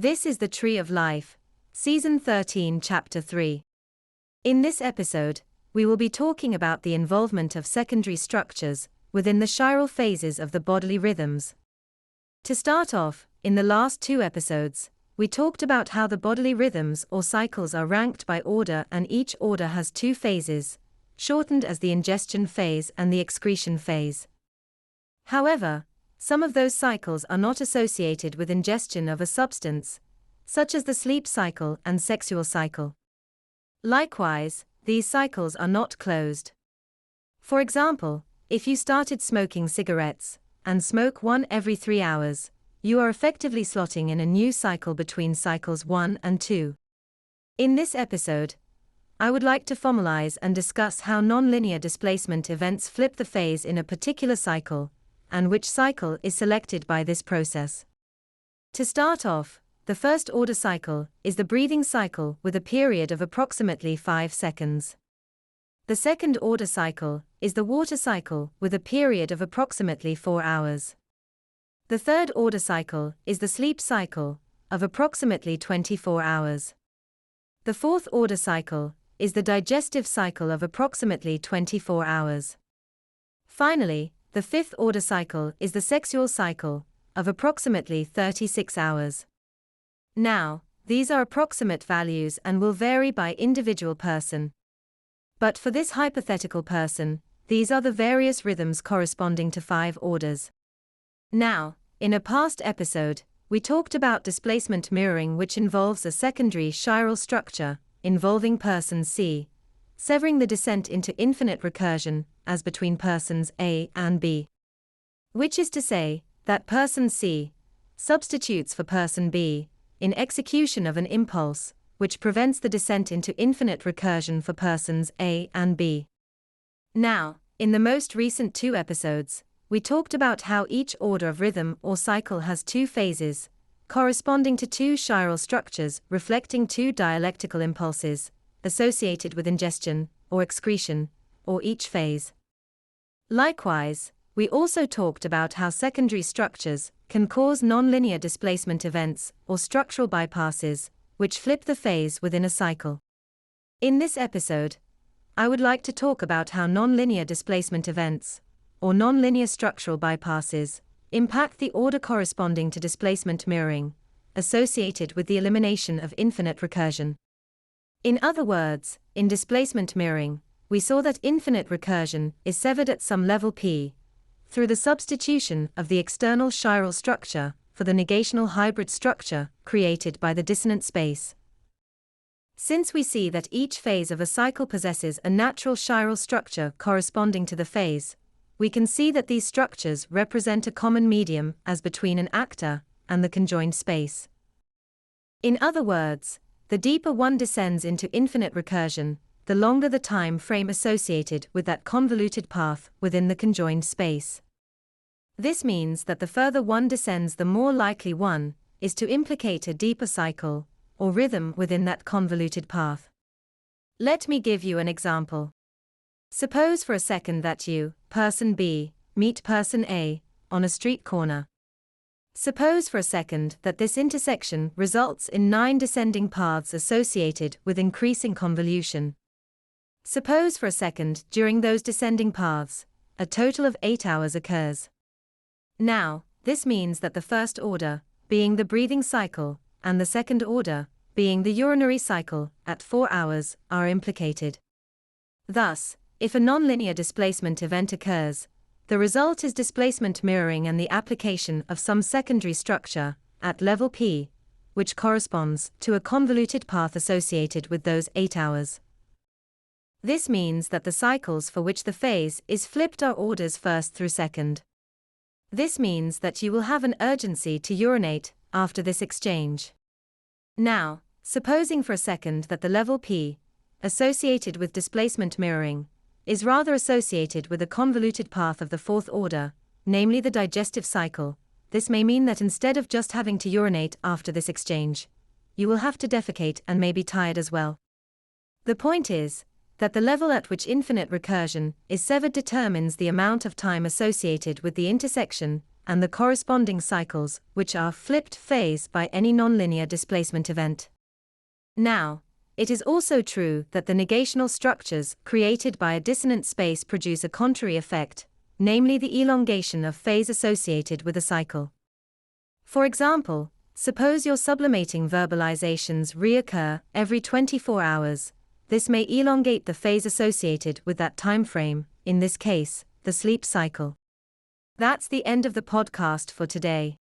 This is the Tree of Life, Season 13, Chapter 3. In this episode, we will be talking about the involvement of secondary structures within the chiral phases of the bodily rhythms. To start off, in the last two episodes, we talked about how the bodily rhythms or cycles are ranked by order, and each order has two phases, shortened as the ingestion phase and the excretion phase. However, some of those cycles are not associated with ingestion of a substance, such as the sleep cycle and sexual cycle. Likewise, these cycles are not closed. For example, if you started smoking cigarettes and smoke one every 3 hours, you are effectively slotting in a new cycle between cycles 1 and 2. In this episode, I would like to formalize and discuss how nonlinear displacement events flip the phase in a particular cycle, and which cycle is selected by this process. To start off, the first order cycle is the breathing cycle with a period of approximately 5 seconds. The second order cycle is the water cycle with a period of approximately 4 hours. The third order cycle is the sleep cycle of approximately 24 hours. The fourth order cycle is the digestive cycle of approximately 24 hours. Finally, the fifth order cycle is the sexual cycle of approximately 36 hours. Now, these are approximate values and will vary by individual person. But for this hypothetical person, these are the various rhythms corresponding to 5 orders. Now, in a past episode, we talked about displacement mirroring, which involves a secondary chiral structure involving person C, severing the descent into infinite recursion as between persons A and B. Which is to say, that person C substitutes for person B in execution of an impulse, which prevents the descent into infinite recursion for persons A and B. Now, in the most recent 2 episodes, we talked about how each order of rhythm or cycle has 2 phases, corresponding to 2 chiral structures reflecting 2 dialectical impulses, associated with ingestion or excretion, or each phase. Likewise, we also talked about how secondary structures can cause nonlinear displacement events or structural bypasses, which flip the phase within a cycle. In this episode, I would like to talk about how nonlinear displacement events, or nonlinear structural bypasses, impact the order corresponding to displacement mirroring, associated with the elimination of infinite recursion. In other words, in displacement mirroring, we saw that infinite recursion is severed at some level p, through the substitution of the external chiral structure for the negational hybrid structure created by the dissonant space. Since we see that each phase of a cycle possesses a natural chiral structure corresponding to the phase, we can see that these structures represent a common medium as between an actor and the conjoined space. In other words, the deeper one descends into infinite recursion, the longer the time frame associated with that convoluted path within the conjoined space. This means that the further one descends, the more likely one is to implicate a deeper cycle or rhythm within that convoluted path. Let me give you an example. Suppose for a second that you, person B, meet person A on a street corner. Suppose for a second that this intersection results in 9 descending paths associated with increasing convolution. Suppose for a second during those descending paths, a total of 8 hours occurs. Now, this means that the first order, being the breathing cycle, and the second order, being the urinary cycle, at 4 hours, are implicated. Thus, if a nonlinear displacement event occurs, the result is displacement mirroring and the application of some secondary structure, at level p, which corresponds to a convoluted path associated with those 8 hours. This means that the cycles for which the phase is flipped are orders first through second. This means that you will have an urgency to urinate after this exchange. Now, supposing for a second that the level p, associated with displacement mirroring, is rather associated with a convoluted path of the 4th order, namely the digestive cycle, this may mean that instead of just having to urinate after this exchange, you will have to defecate and may be tired as well. The point is that the level at which infinite recursion is severed determines the amount of time associated with the intersection and the corresponding cycles, which are flipped phase by any nonlinear displacement event. Now, it is also true that the negational structures created by a dissonant space produce a contrary effect, namely the elongation of phase associated with a cycle. For example, suppose your sublimating verbalizations reoccur every 24 hours. This may elongate the phase associated with that time frame, in this case, the sleep cycle. That's the end of the podcast for today.